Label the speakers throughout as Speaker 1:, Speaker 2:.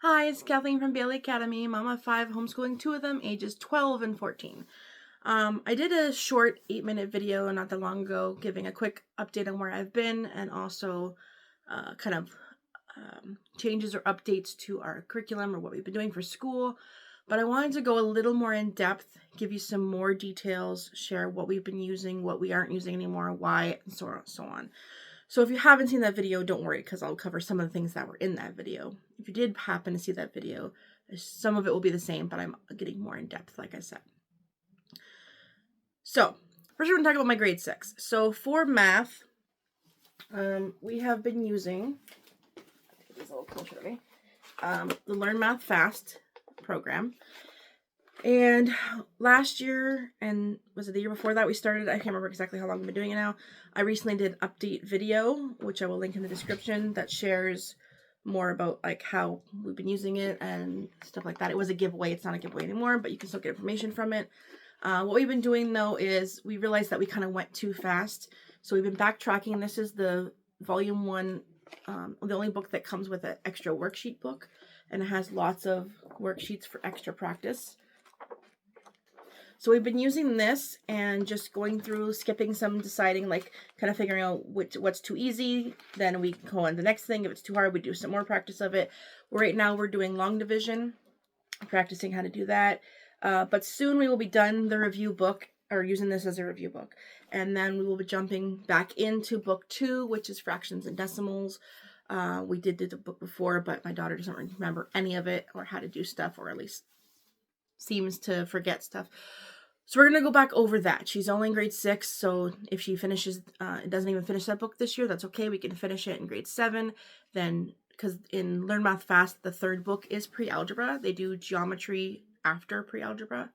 Speaker 1: Hi, it's Kathleen from Bailey Academy, mom of 5, homeschooling 2 of them, ages 12 and 14. I did a short 8-minute video not that long ago giving a quick update on where I've been and also changes or updates to our curriculum or what we've been doing for school. But I wanted to go a little more in depth, give you some more details, share what we've been using, what we aren't using anymore, why, and so on. So if you haven't seen that video, don't worry, because I'll cover some of the things that were in that video. If you did happen to see that video, some of it will be the same, but I'm getting more in depth, like I said. So first we're going to talk about my grade 6. So for math, we have been using, take these a little closer to me, the Learn Math Fast program. And last year, and was it the year before that we started? I can't remember exactly how long I've been doing it now. I recently did an update video, which I will link in the description, that shares more about like how we've been using it and stuff like that. It was a giveaway. It's not a giveaway anymore, but you can still get information from it. What we've been doing though is we realized that we kind of went too fast. So we've been backtracking. This is the volume 1, the only book that comes with an extra worksheet book, and it has lots of worksheets for extra practice. So we've been using this and just going through, skipping some, deciding, like kind of figuring out what's too easy. Then we go on the next thing. If it's too hard, we do some more practice of it. Right now we're doing long division, practicing how to do that. But soon we will be done the review book, or using this as a review book. And then we will be jumping back into book 2, which is fractions and decimals. We did the book before, but my daughter doesn't remember any of it or how to do stuff, or at least seems to forget stuff. So we're going to go back over that. She's only in grade 6, so if she finishes, doesn't even finish that book this year, that's okay. We can finish it in grade 7. Then, because in Learn Math Fast, the 3rd book is pre-algebra. They do geometry after pre-algebra,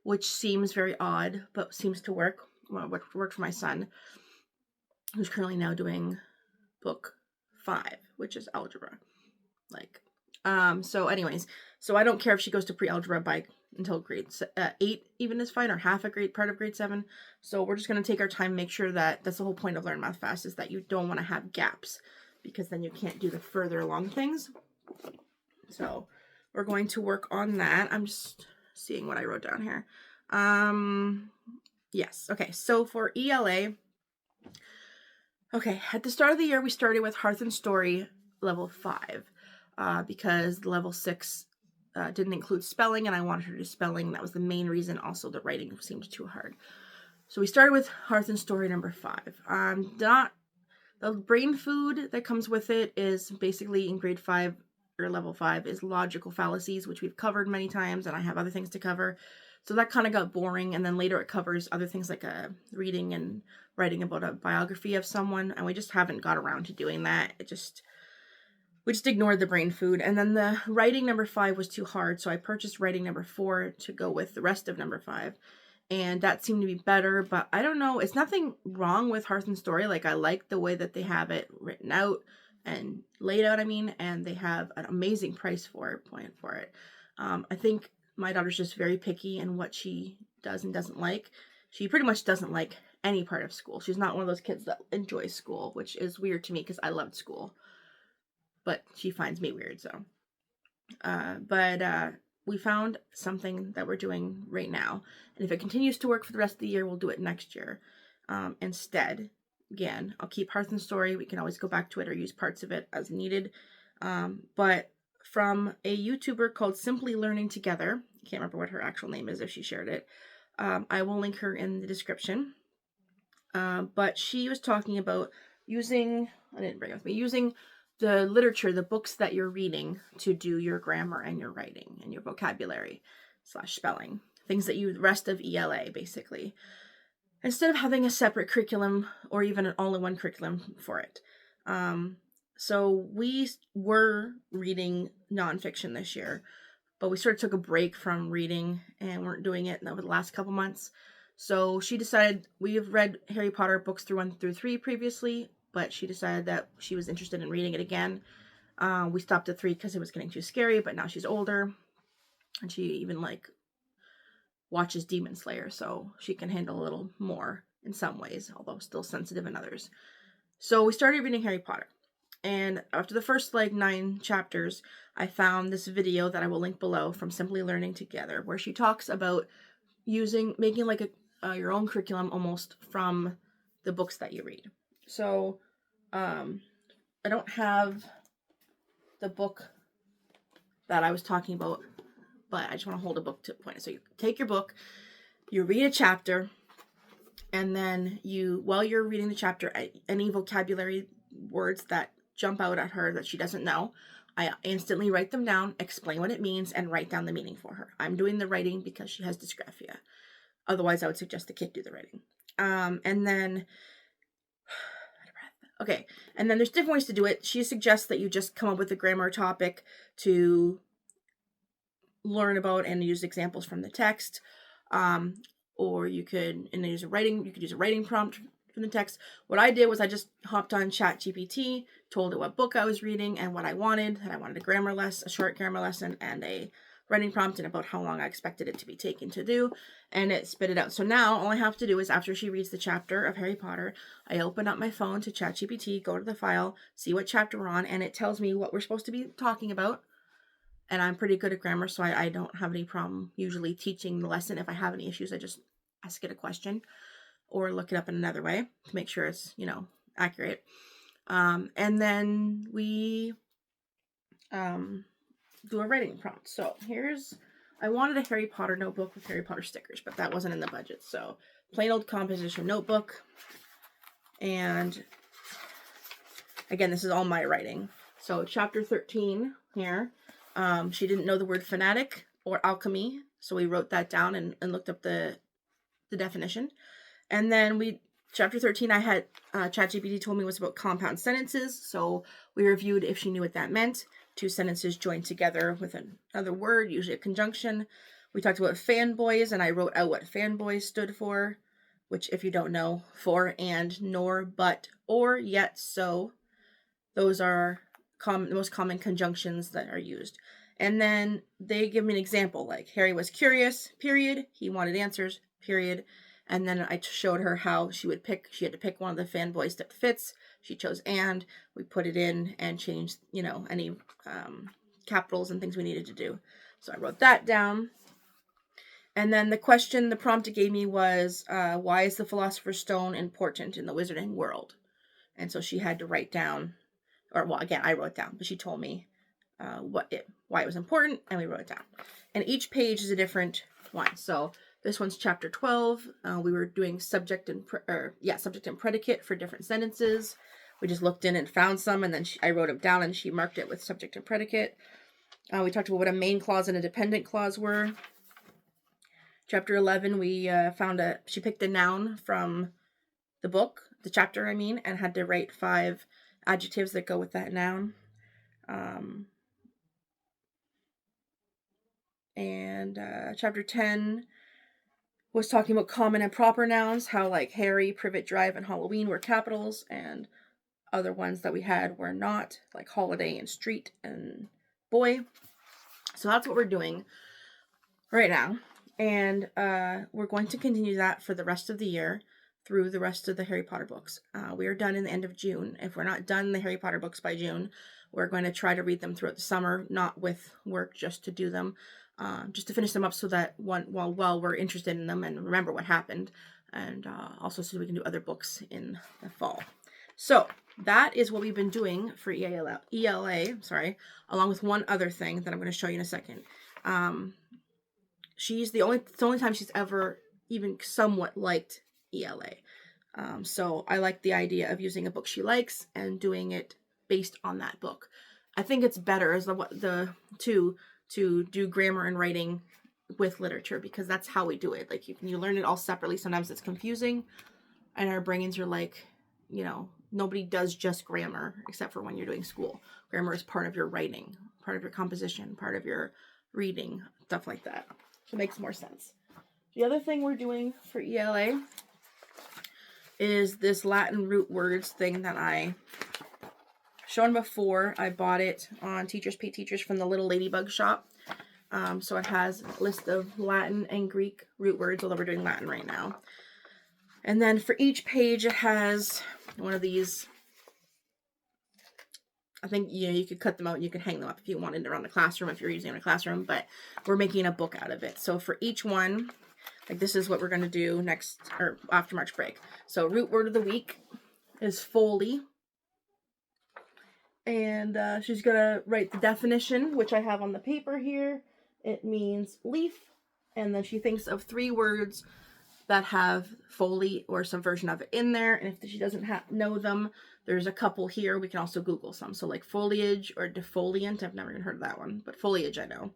Speaker 1: which seems very odd, but seems to work. Well, worked for my son, who's currently now doing book 5, which is algebra. So anyways, so I don't care if she goes to pre-algebra until grade 8 even is fine, or half a grade, part of grade 7. So we're just going to take our time, make sure that that's the whole point of Learn Math Fast, is that you don't want to have gaps, because then you can't do the further along things. So we're going to work on that. I'm just seeing what I wrote down here. Yes. Okay. So for ELA, okay, at the start of the year, we started with Hearth and Story level 5. Because level 6 didn't include spelling, and I wanted her to do spelling. That was the main reason. Also, the writing seemed too hard. So we started with Hearth and Story number 5. The brain food that comes with it is basically in grade 5 or level 5 is logical fallacies, which we've covered many times, and I have other things to cover. So that kind of got boring, and then later it covers other things like reading and writing about a biography of someone, and we just haven't got around to doing that. We just ignored the brain food. And then the writing number 5 was too hard, so I purchased writing number 4 to go with the rest of number 5. And that seemed to be better, but I don't know. It's nothing wrong with Hearth and Story. Like, I like the way that they have it written out and laid out, and they have an amazing price point for it. I think my daughter's just very picky in what she does and doesn't like. She pretty much doesn't like any part of school. She's not one of those kids that enjoys school, which is weird to me because I loved school. But she finds me weird, so. We found something that we're doing right now. And if it continues to work for the rest of the year, we'll do it next year. Instead, again, I'll keep Hearth and Story. We can always go back to it or use parts of it as needed. But from a YouTuber called Simply Learning Together, I can't remember what her actual name is if she shared it. I will link her in the description. But she was talking about using the literature, the books that you're reading to do your grammar and your writing and your vocabulary / spelling, things that the rest of ELA, basically, instead of having a separate curriculum or even an all-in-one curriculum for it. So we were reading nonfiction this year, but we sort of took a break from reading and weren't doing it over the last couple months. So she decided, we have read Harry Potter books through 1 through 3 previously, but she decided that she was interested in reading it again. We stopped at 3 because it was getting too scary, but now she's older, and she even watches Demon Slayer, so she can handle a little more in some ways, although still sensitive in others. So we started reading Harry Potter, And after the first like 9 chapters, I found this video that I will link below from Simply Learning Together, where she talks about making like your own curriculum almost from the books that you read. So I don't have the book that I was talking about, but I just want to hold a book to point it. So you take your book, you read a chapter, and then while you're reading the chapter, any vocabulary words that jump out at her that she doesn't know, I instantly write them down, explain what it means, and write down the meaning for her. I'm doing the writing because she has dysgraphia. Otherwise, I would suggest the kid do the writing. And then there's different ways to do it. She suggests that you just come up with a grammar topic to learn about and use examples from the text. Or you could use a writing prompt from the text. What I did was I just hopped on ChatGPT, told it what book I was reading and what I wanted. And I wanted a short grammar lesson, and a writing prompt, and about how long I expected it to be taken to do, and it spit it out. So now all I have to do is, after she reads the chapter of Harry Potter, I open up my phone to ChatGPT, go to the file, see what chapter we're on, and it tells me what we're supposed to be talking about. And I'm pretty good at grammar, so I don't have any problem usually teaching the lesson. If I have any issues, I just ask it a question or look it up in another way to make sure it's, accurate. And then we do a writing prompt. So I wanted a Harry Potter notebook with Harry Potter stickers, but that wasn't in the budget. So plain old composition notebook. And again, this is all my writing. So chapter 13 here, she didn't know the word fanatic or alchemy. So we wrote that down and looked up the definition. And then chapter 13, I had ChatGPT told me was about compound sentences. So we reviewed if she knew what that meant. 2 sentences joined together with another word, usually a conjunction. We talked about fanboys, and I wrote out what fanboys stood for, which, if you don't know, for, and, nor, but, or, yet, so. Those are the most common conjunctions that are used. And then they give me an example, like Harry was curious, period. He wanted answers, period. And then I showed her how she had to pick one of the fanboys that fits. She chose and. We put it in and changed, any capitals and things we needed to do. So I wrote that down. And then the prompt it gave me was, why is the Philosopher's Stone important in the wizarding world? And so she had to write down, again, I wrote down, but she told me why it was important, and we wrote it down. And each page is a different one. So this one's chapter 12. We were doing subject and predicate for different sentences. We just looked in and found some, and then I wrote them down, and she marked it with subject and predicate. We talked about what a main clause and a dependent clause were. Chapter 11, she picked a noun from the chapter, and had to write 5 adjectives that go with that noun. Chapter 10 was talking about common and proper nouns, how like Harry, privet, drive, and Halloween were capitals, and other ones that we had were not, like holiday and street and boy. So that's what we're doing right now. And we're going to continue that for the rest of the year through the rest of the Harry Potter books. We are done in the end of June. If we're not done the Harry Potter books by June, we're going to try to read them throughout the summer, not with work, just to do them, just to finish them up so that while we're interested in them and remember what happened, and also so we can do other books in the fall. So that is what we've been doing for ELA, along with one other thing that I'm going to show you in a second. It's the only time she's ever even somewhat liked ELA. So I like the idea of using a book she likes and doing it based on that book. I think it's better as to do grammar and writing with literature, because that's how we do it. Like you learn it all separately. Sometimes it's confusing, and our brains are like, nobody does just grammar except for when you're doing school. Grammar is part of your writing, part of your composition, part of your reading, stuff like that. So it makes more sense. The other thing we're doing for ELA is this Latin root words thing that I shown before. I bought it on Teachers Pay Teachers from the Little Ladybug shop. So it has a list of Latin and Greek root words, although we're doing Latin right now. And then for each page, it has one of these I think, you know, you could cut them out and you could hang them up if you wanted around the classroom, if you're using it in a classroom, but we're making a book out of it. So for each one, like this is what we're going to do next or after March break. So root word of the week is Foley. And she's going to write the definition, which I have on the paper here. It means leaf. And then she thinks of 3 words that have Foley or some version of it in there. And if she doesn't know them, there's a couple here. We can also Google some. So like foliage or defoliant. I've never even heard of that one, but foliage I know.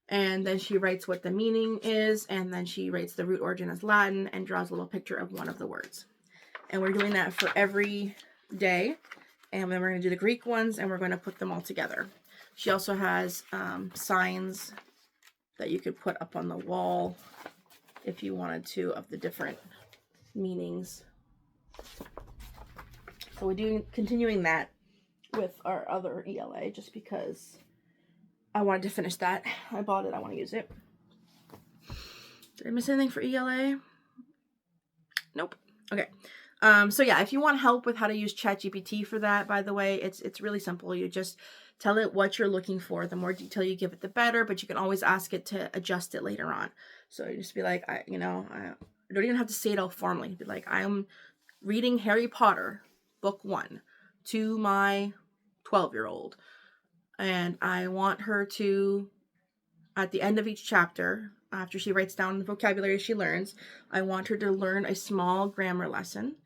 Speaker 1: And then she writes what the meaning is. And then she writes the root origin as Latin and draws a little picture of one of the words. And we're doing that for every day. And then we're going to do the Greek ones and we're going to put them all together. She also has signs that you could put up on the wall if you wanted to, of the different meanings. So we're continuing that with our other ELA just because I wanted to finish that. I bought it. I want to use it. Did I miss anything for ELA? Nope. Okay. So yeah, if you want help with how to use ChatGPT for that, by the way, it's really simple. You just tell it what you're looking for. The more detail you give it, the better, but you can always ask it to adjust it later on. So you just be like, I don't even have to say it all formally. Be like, I'm reading Harry Potter, book 1, to my 12-year-old. And I want her to, at the end of each chapter, after she writes down the vocabulary she learns, I want her to learn a small grammar lesson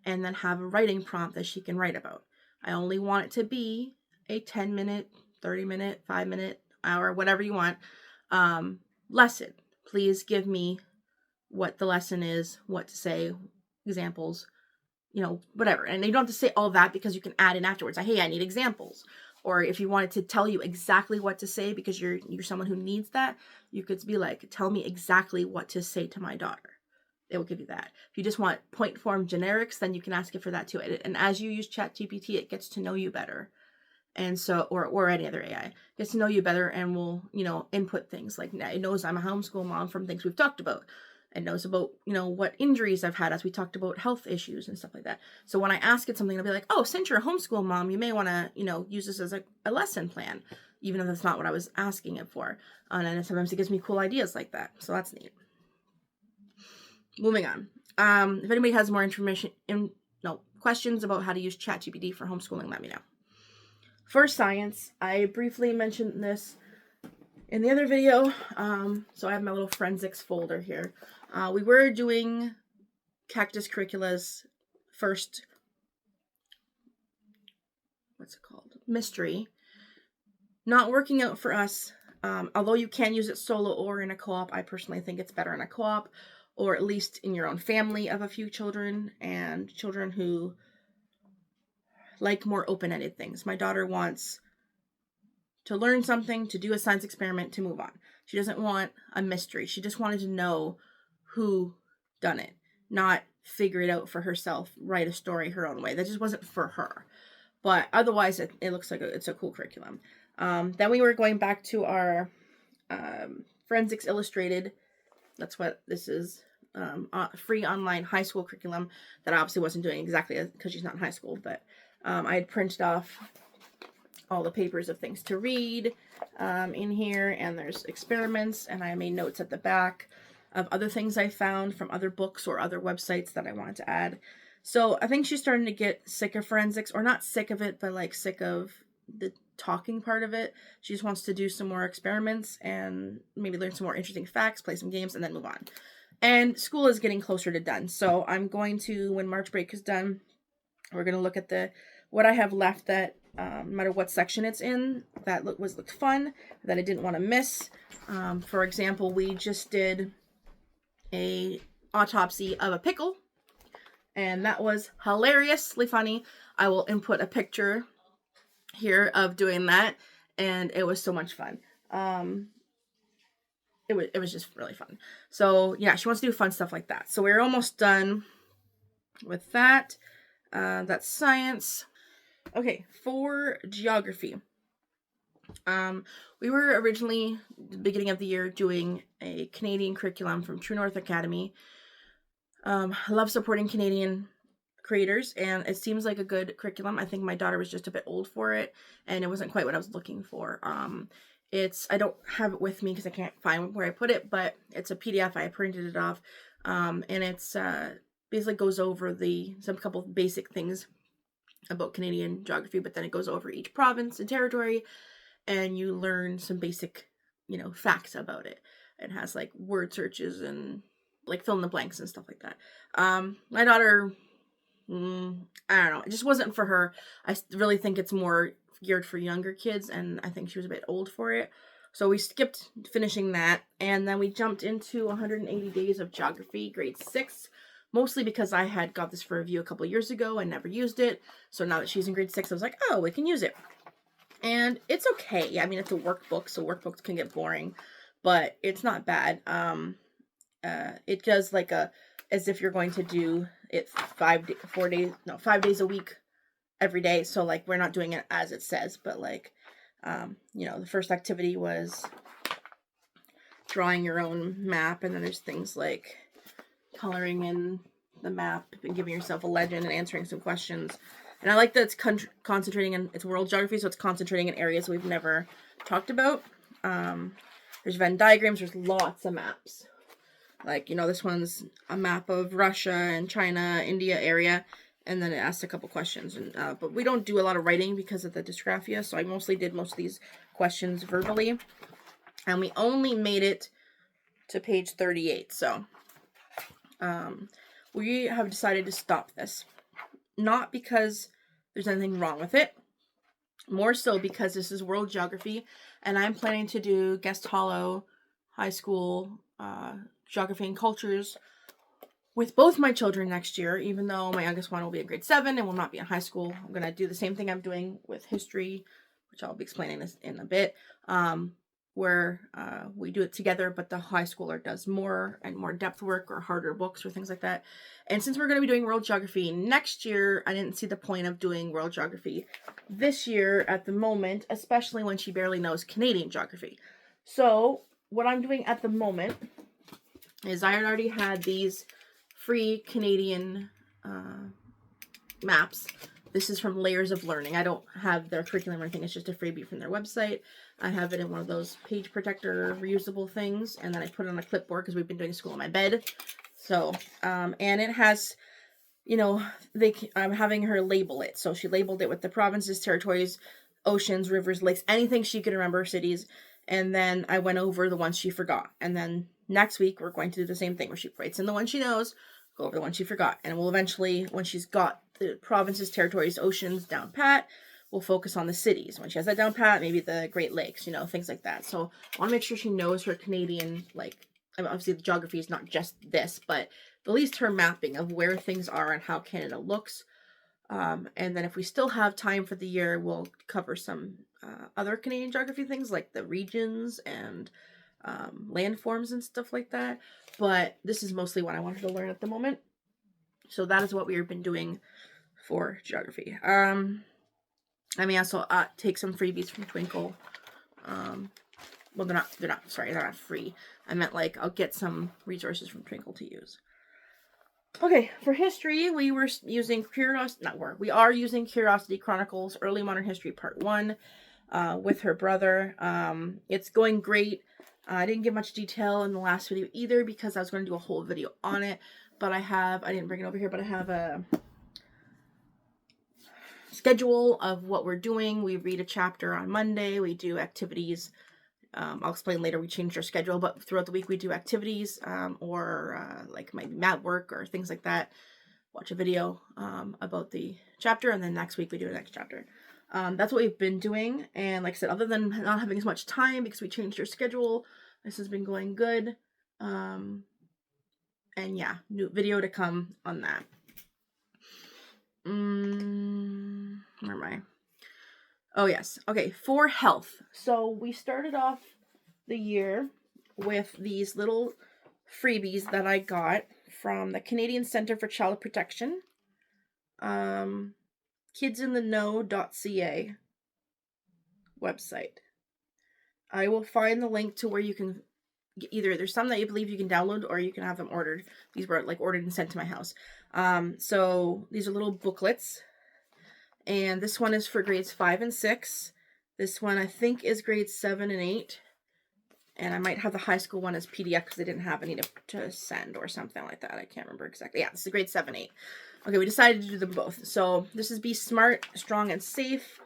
Speaker 1: and then have a writing prompt that she can write about. I only want it to be a 10-minute, 30-minute, 5-minute, hour, whatever you want, lesson. Please give me what the lesson is, what to say, examples, you know, whatever. And you don't have to say all that because you can add in afterwards. Like, hey, I need examples. Or if you wanted to tell you exactly what to say because you're someone who needs that, you could be like, tell me exactly what to say to my daughter. It will give you that. If you just want point form generics, then you can ask it for that too. And as you use ChatGPT, it gets to know you better. And so, or any other AI, gets to know you better and will, you know, input things. Like it knows I'm a homeschool mom from things we've talked about. It knows about, you know, what injuries I've had as we talked about health issues and stuff like that. So when I ask it something, I'll be like, oh, since you're a homeschool mom, you may want to, you know, use this as a lesson plan, even if that's not what I was asking it for. And then sometimes it gives me cool ideas like that. So that's neat. Moving on. If anybody has more questions about how to use ChatGPT for homeschooling, let me know. For science, I briefly mentioned this in the other video. So I have my little forensics folder here. We were doing Cactus Curricula's first, mystery. Not working out for us. Although you can use it solo or in a co-op, I personally think it's better in a co-op, or at least in your own family of a few children, and children who like more open-ended things. My daughter wants to learn something, to do a science experiment, to move on. She doesn't want a mystery. She just wanted to know who done it, not figure it out for herself, write a story her own way. That just wasn't for her. But otherwise, it looks like it's a cool curriculum. Then we were going back to our Forensics Illustrated. That's what this is. Free online high school curriculum that I obviously wasn't doing exactly because she's not in high school, but I had printed off all the papers of things to read in here, and there's experiments, and I made notes at the back of other things I found from other books or other websites that I wanted to add. So I think she's starting to get sick of forensics, or not sick of it, but like sick of the talking part of it. She just wants to do some more experiments and maybe learn some more interesting facts, play some games, and then move on. And school is getting closer to done. So I'm going to, when March break is done, we're going to look at what I have left that, no matter what section it's in, that looked fun, that I didn't want to miss. For example, we just did a autopsy of a pickle, and that was hilariously funny. I will input a picture here of doing that, and it was so much fun. It was just really fun. So yeah, she wants to do fun stuff like that. So we're almost done with that. That's science. Okay, for geography. We were originally, the beginning of the year, doing a Canadian curriculum from True North Academy. I love supporting Canadian creators, and it seems like a good curriculum. I think my daughter was just a bit old for it, and it wasn't quite what I was looking for. I don't have it with me because I can't find where I put it, but it's a PDF. I printed it off, and it's basically goes over some couple of basic things about Canadian geography, but then it goes over each province and territory, and you learn some basic, facts about it. It has like word searches and like fill in the blanks and stuff like that. My daughter, I don't know, it just wasn't for her. I really think it's more geared for younger kids, and I think she was a bit old for it. So we skipped finishing that, and then we jumped into 180 Days of Geography, grade 6, mostly because I had got this for review a couple years ago and never used it. So now that she's in grade 6, I was like, oh, we can use it. And it's okay. I mean, it's a workbook, so workbooks can get boring, but it's not bad. It does like as if you're going to do it 5 days a week every day. So like we're not doing it as it says, but like, the first activity was drawing your own map, and then there's things like coloring in the map and giving yourself a legend and answering some questions. And I like that it's concentrating in, it's world geography, so it's concentrating in areas we've never talked about. There's Venn diagrams, there's lots of maps. Like, this one's a map of Russia and China, India area, and then it asks a couple questions. And but we don't do a lot of writing because of the dysgraphia, so I mostly did most of these questions verbally. And we only made it to page 38, so we have decided to stop this. Not because there's anything wrong with it, more so because this is world geography, and I'm planning to do guest hollow high school geography and cultures with both my children next year, even though my youngest one will be in grade 7 and will not be in high school. I'm going to do the same thing I'm doing with history, which I'll be explaining this in a bit, where we do it together, but the high schooler does more and more depth work or harder books or things like that. And since we're going to be doing world geography next year, I didn't see the point of doing world geography this year at the moment, especially when she barely knows Canadian geography. So what I'm doing at the moment is I already had these free Canadian maps. This is from Layers of Learning. I don't have their curriculum or anything. It's just a freebie from their website. I have it in one of those page protector reusable things, and then I put it on a clipboard because we've been doing school in my bed. So, and it has, I'm having her label it. So she labeled it with the provinces, territories, oceans, rivers, lakes, anything she could remember, cities. And then I went over the ones she forgot. And then next week, we're going to do the same thing where she writes in the one she knows, go over the one she forgot. And we'll eventually, when she's got the provinces, territories, oceans down pat, we'll focus on the cities. When she has that down pat, maybe the Great Lakes, things like that. So I want to make sure she knows her Canadian, obviously the geography is not just this, but at least her mapping of where things are and how Canada looks. And then if we still have time for the year, we'll cover some other Canadian geography things like the regions and landforms and stuff like that. But this is mostly what I wanted to learn at the moment. So that is what we've been doing for geography. I may also take some freebies from Twinkle. Well, they're not free. I meant I'll get some resources from Twinkle to use. Okay, for history, we are using Curiosity Chronicles Early Modern History Part 1 with her brother. It's going great. I didn't give much detail in the last video either because I was going to do a whole video on it, but I didn't bring it over here, but I have a schedule of what we're doing. We read a chapter on Monday, we do activities. I'll explain later, we changed our schedule, but throughout the week we do activities or maybe mat work or things like that. Watch a video about the chapter, and then next week we do the next chapter. That's what we've been doing, and like I said, other than not having as much time because we changed our schedule, this has been going good. And yeah, new video to come on that. Where am I? Oh, yes. Okay, for health. So we started off the year with these little freebies that I got from the Canadian Centre for Child Protection, kidsintheknow.ca website. I will find the link to where you can either there's some that you believe you can download or you can have them ordered. These were like ordered and sent to my house. So these are little booklets, and this one is for grades 5 and 6. This one I think is grades 7 and 8. And I might have the high school one as PDF because they didn't have any to send or something like that. I can't remember exactly. Yeah, this is grade 7, 8. Okay, we decided to do them both. So this is Be Smart, Strong, and Safe.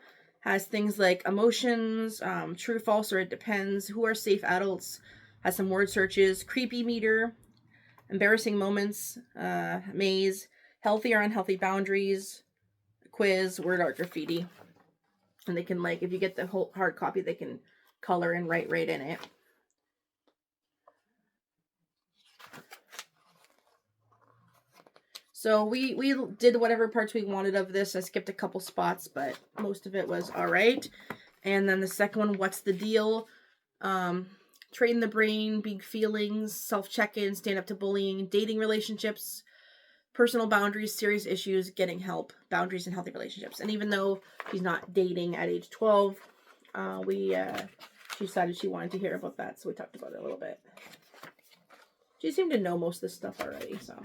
Speaker 1: Has things like emotions, true, false, or it depends, who are safe adults, has some word searches, creepy meter, embarrassing moments, maze, healthy or unhealthy boundaries, quiz, word art, graffiti. And they can, like, if you get the whole hard copy, they can color and write right in it. So we did whatever parts we wanted of this. I skipped a couple spots, but most of it was all right. And then the second one, what's the deal? Train the brain, big feelings, self-check-in, stand up to bullying, dating relationships, personal boundaries, serious issues, getting help, boundaries and healthy relationships. And even though she's not dating at age 12, she decided she wanted to hear about that, so we talked about it a little bit. She seemed to know most of this stuff already, so.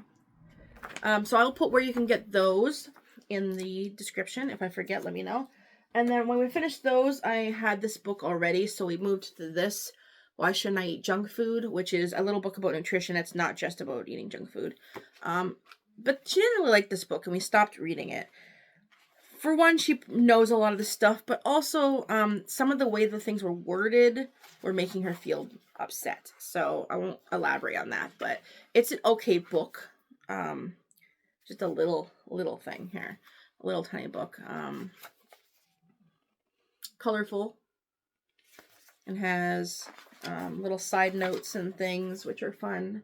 Speaker 1: So I'll put where you can get those in the description. If I forget, let me know. And then when we finished those, I had this book already, so we moved to this, Why Shouldn't I Eat Junk Food, which is a little book about nutrition. It's not just about eating junk food. But she didn't really like this book, and we stopped reading it. For one, she knows a lot of this stuff, but also some of the way the things were worded were making her feel upset. So I won't elaborate on that, but it's an okay book. Just a little thing here. A little tiny book. Colorful. And has little side notes and things, which are fun.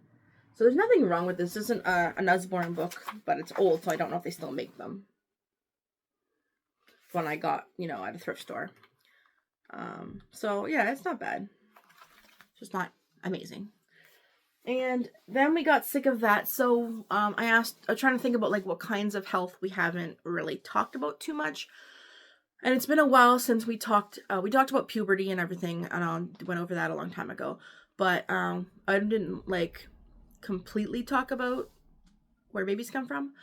Speaker 1: So there's nothing wrong with this. This isn't an Usborne book, but it's old, so I don't know if they still make them. One I got, at a thrift store. So yeah, it's not bad. It's just not amazing. And then we got sick of that, so I'm trying to think about like what kinds of health we haven't really talked about too much. And it's been a while since we talked about puberty and everything, and I went over that a long time ago. But I didn't like completely talk about where babies come from.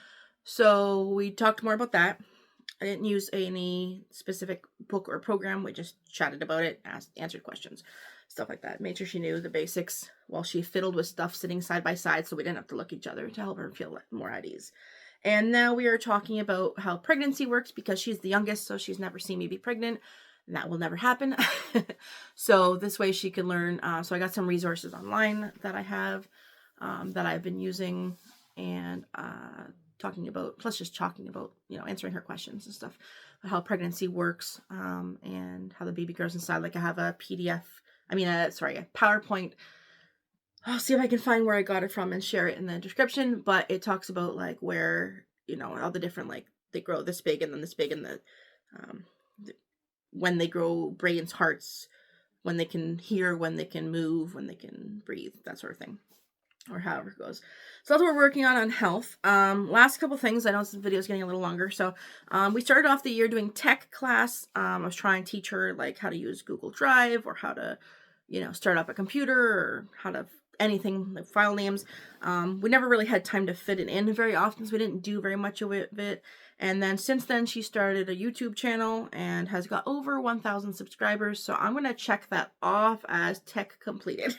Speaker 1: So we talked more about that. I didn't use any specific book or program. We just chatted about it, answered questions, stuff like that. Made sure she knew the basics while she fiddled with stuff sitting side by side so we didn't have to look at each other to help her feel more at ease. And now we are talking about how pregnancy works because she's the youngest, so she's never seen me be pregnant. And that will never happen. So this way she can learn. So I got some resources online that I have that I've been using and talking about, answering her questions and stuff, how pregnancy works, and how the baby grows inside. Like I have a a PowerPoint. I'll see if I can find where I got it from and share it in the description, but it talks about like where, all the different, like they grow this big and then this big, and when they grow brains, hearts, when they can hear, when they can move, when they can breathe, that sort of thing. Or however it goes. So that's what we're working on health. Last couple things. I know this video is getting a little longer. So we started off the year doing tech class. I was trying to teach her like how to use Google Drive or how to, start up a computer or how to anything like file names. We never really had time to fit it in very often, so we didn't do very much of it. And then since then, she started a YouTube channel and has got over 1,000 subscribers. So I'm going to check that off as tech completed.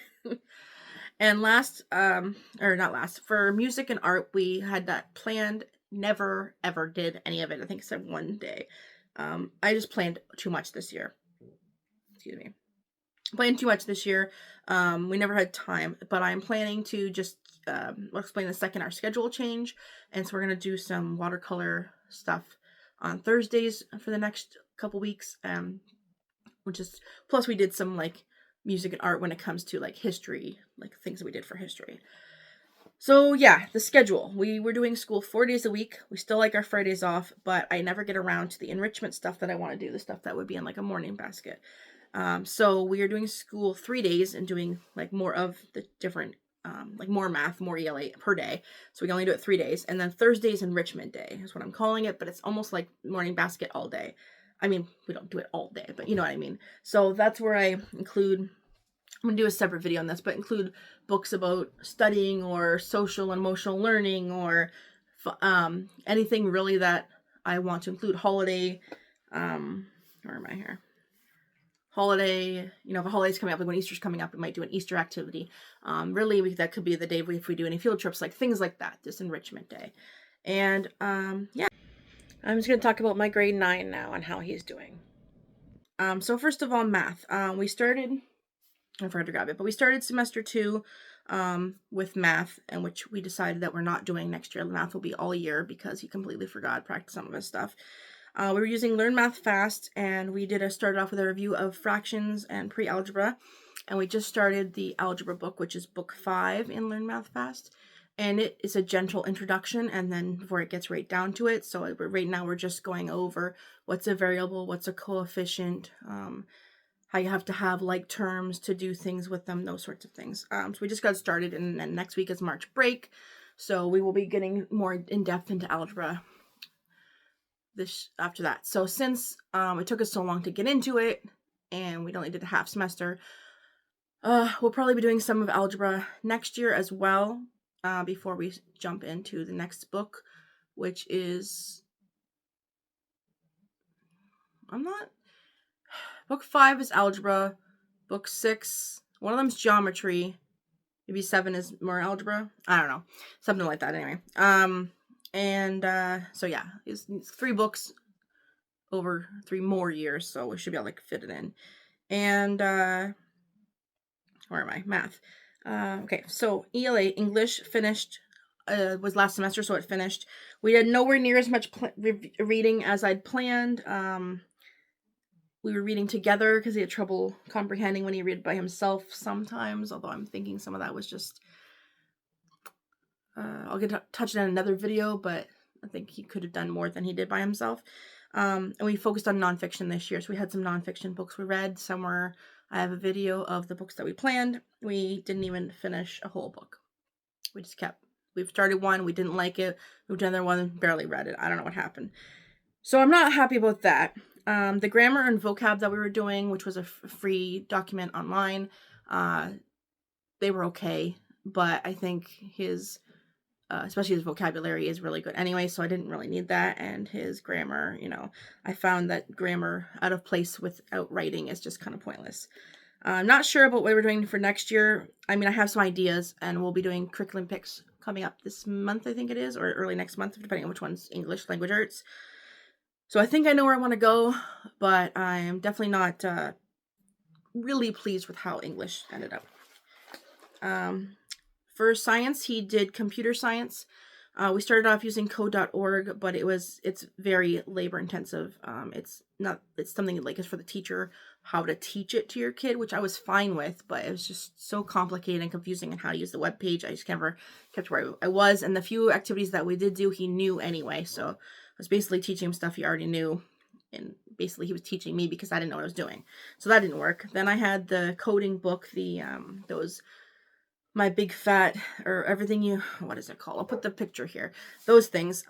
Speaker 1: And for music and art, we had that planned, never ever did any of it. I think I said one day. I just planned too much this year. Excuse me. Planned too much this year. We never had time, but I'm planning to just, I'll explain the second our schedule change. And so we're going to do some watercolor stuff on Thursdays for the next couple weeks. Plus we did some like music and art when it comes to like history, like things that we did for history. So yeah, the schedule. We were doing school 4 days a week. We still like our Fridays off, but I never get around to the enrichment stuff that I want to do, the stuff that would be in like a morning basket. So we are doing school 3 days and doing like more of the different, like more math, more ELA per day. So we only do it 3 days. And then Thursday's enrichment day is what I'm calling it, but it's almost like morning basket all day. I mean, we don't do it all day, but you know what I mean. So that's where I include I'm going to do a separate video on this, but include books about studying or social and emotional learning, or anything really that I want to include. Holiday, where am I here? Holiday, you know, if a holiday's coming up, like when Easter's coming up, we might do an Easter activity. Really, that could be the day if we do any field trips, like things like that, this enrichment day. And yeah, I'm just going to talk about my grade 9 now and how he's doing. So first of all, math. We started, I forgot to grab it, but we started semester 2 with math, in which we decided that we're not doing next year. Math will be all year because he completely forgot practice some of his stuff. We were using Learn Math Fast, and we started off with a review of fractions and pre-algebra, and we just started the algebra book, which is book 5 in Learn Math Fast, and it is a gentle introduction, and then before it gets right down to it. So right now we're just going over what's a variable, what's a coefficient, how you have to have like terms to do things with them, those sorts of things. So we just got started, and then next week is March break, so we will be getting more in depth into algebra after that. So since it took us so long to get into it, and we only did a half semester, we'll probably be doing some of algebra next year as well, before we jump into the next book, which is book 5 is algebra, book 6, one of them's geometry, maybe 7 is more algebra, I don't know, something like that. Anyway, so yeah, it's 3 books over 3 more years, so we should be able to fit it in. And where am I? Math. Okay, so ELA, English, finished, was last semester, so it finished. We had nowhere near as much reading as I'd planned. We were reading together because he had trouble comprehending when he read by himself sometimes, although I'm thinking some of that was just, I'll get to touch on another video, but I think he could have done more than he did by himself. And we focused on nonfiction this year, so we had some nonfiction books we read. Somewhere I have a video of the books that we planned. We didn't even finish a whole book. We've started one, we didn't like it, moved to another one, barely read it. I don't know what happened. So I'm not happy about that. The grammar and vocab that we were doing, which was a free document online, they were okay, but I think his, especially his vocabulary, is really good anyway, so I didn't really need that. And his grammar, you know, I found that grammar out of place without writing is just kind of pointless. I'm not sure about what we're doing for next year. I mean, I have some ideas, and we'll be doing curriculum picks coming up this month, I think it is, or early next month, depending on which one's English language arts. So I think I know where I want to go, but I am definitely not really pleased with how English ended up. For science, he did computer science. We started off using code.org, but it's very labor intensive. It's something like it's for the teacher, how to teach it to your kid, which I was fine with, but it was just so complicated and confusing and how to use the web page. I just never kept where I was, and the few activities that we did do, he knew anyway, so I was basically teaching him stuff he already knew, and basically he was teaching me because I didn't know what I was doing. So that didn't work. Then I had the coding book, those my big fat, or everything what is it called? I'll put the picture here. Those things.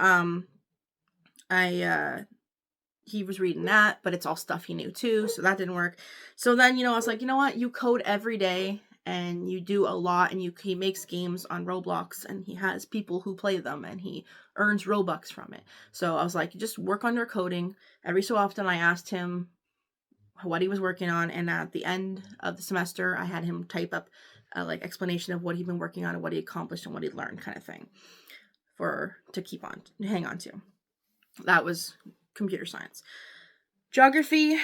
Speaker 1: He was reading that, but it's all stuff he knew too, so that didn't work. So then, I was like, you know what? You code every day, and you do a lot, and he makes games on Roblox, and he has people who play them, and he earns Robux from it. So I was like, just work on your coding. Every so often, I asked him what he was working on, and at the end of the semester, I had him type up like explanation of what he'd been working on and what he accomplished and what he'd learned, kind of thing, to hang on to. That was computer science. Geography,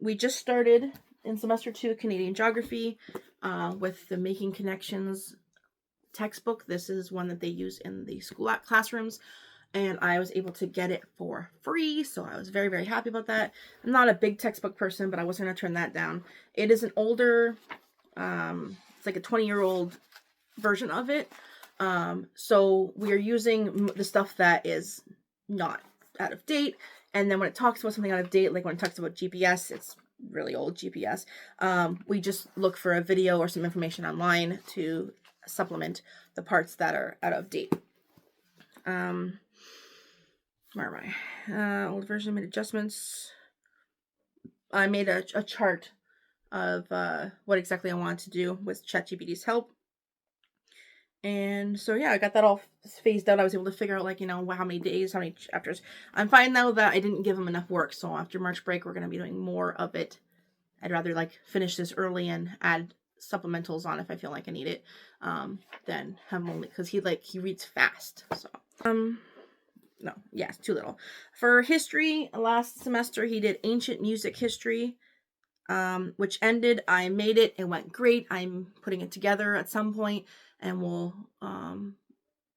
Speaker 1: we just started in semester 2 Canadian geography with the Making Connections textbook. This is one that they use in the school classrooms, and I was able to get it for free, so I was very, very happy about that. I'm not a big textbook person, but I wasn't going to turn that down. It is an older, it's like a 20-year-old version of it, so we are using the stuff that is not out of date, and then when it talks about something out of date, like when it talks about GPS, it's really old GPS, we just look for a video or some information online to supplement the parts that are out of date. Where am I? Old version, made adjustments. I made a chart of what exactly I wanted to do with ChatGPT's help. And so yeah, I got that all phased out. I was able to figure out, like, how many days, how many chapters. I'm fine now that I didn't give him enough work. So after March break, we're going to be doing more of it. I'd rather like finish this early and add supplementals on if I feel like I need it, than have him only, because he reads fast. So no, yeah, it's too little. For history, last semester he did ancient music history, which ended. I made it. It went great. I'm putting it together at some point, and we'll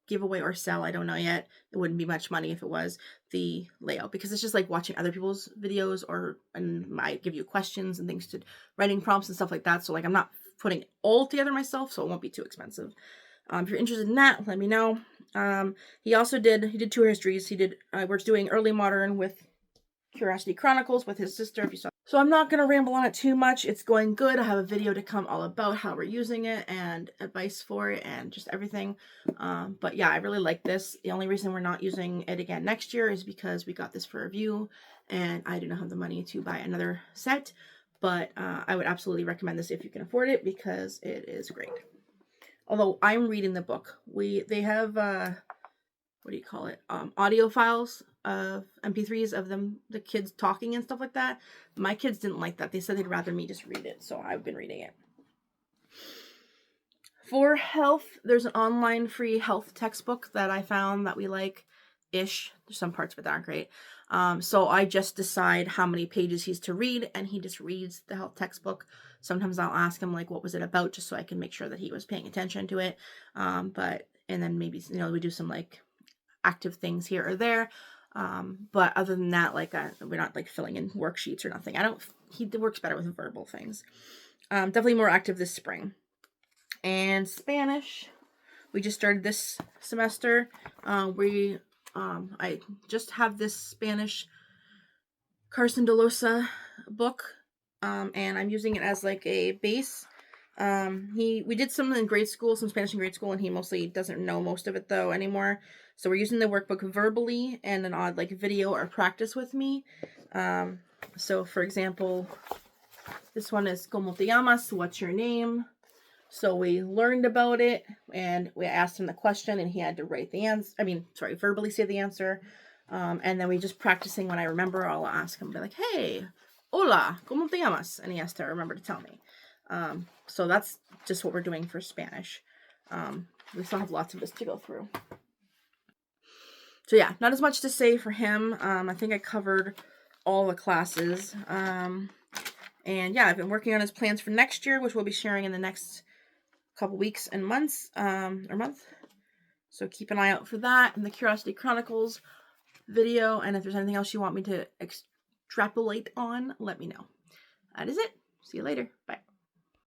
Speaker 1: give away or sell. I don't know yet. It wouldn't be much money if it was the layout, because it's just like watching other people's videos, and I give you questions and things, to writing prompts and stuff like that. So like I'm not putting it all together myself, so it won't be too expensive. If you're interested in that, let me know. He did 2 histories. We're doing early modern with Curiosity Chronicles with his sister, if you saw. So I'm not going to ramble on it too much. It's going good. I have a video to come all about how we're using it and advice for it and just everything. But yeah, I really like this. The only reason we're not using it again next year is because we got this for review and I do not have the money to buy another set. But I would absolutely recommend this if you can afford it, because it is great. Although I'm reading the book. They have, what do you call it? Audio files of MP3s of the kids talking and stuff like that. My kids didn't like that. They said they'd rather me just read it. So I've been reading it. For health, there's an online free health textbook that I found that we like-ish. There's some parts of it that aren't great. So I just decide how many pages he's to read, and he just reads the health textbook. Sometimes I'll ask him, like, what was it about, just so I can make sure that he was paying attention to it. And then maybe, we do some, like, active things here or there. But other than that, we're not, like, filling in worksheets or nothing. He works better with verbal things. Definitely more active this spring. And Spanish, we just started this semester. I just have this Spanish Carson DeLosa book, and I'm using it as like a base. We did some in grade school, some Spanish in grade school, and he mostly doesn't know most of it though anymore. So we're using the workbook verbally and an odd like video or practice with me. So for example, this one is ¿Cómo te llamas? What's your name? So we learned about it, and we asked him the question, and he had to write the answer. Verbally say the answer. And then we just practicing. When I remember, I'll ask him, be like, hey, hola, ¿cómo te llamas? And he has to remember to tell me. So that's just what we're doing for Spanish. We still have lots of this to go through. So yeah, not as much to say for him. I think I covered all the classes. And yeah, I've been working on his plans for next year, which we'll be sharing in the next couple weeks and months, or month. So keep an eye out for that in the Curiosity Chronicles video. And if there's anything else you want me to extrapolate on, let me know. That is it. See you later. Bye.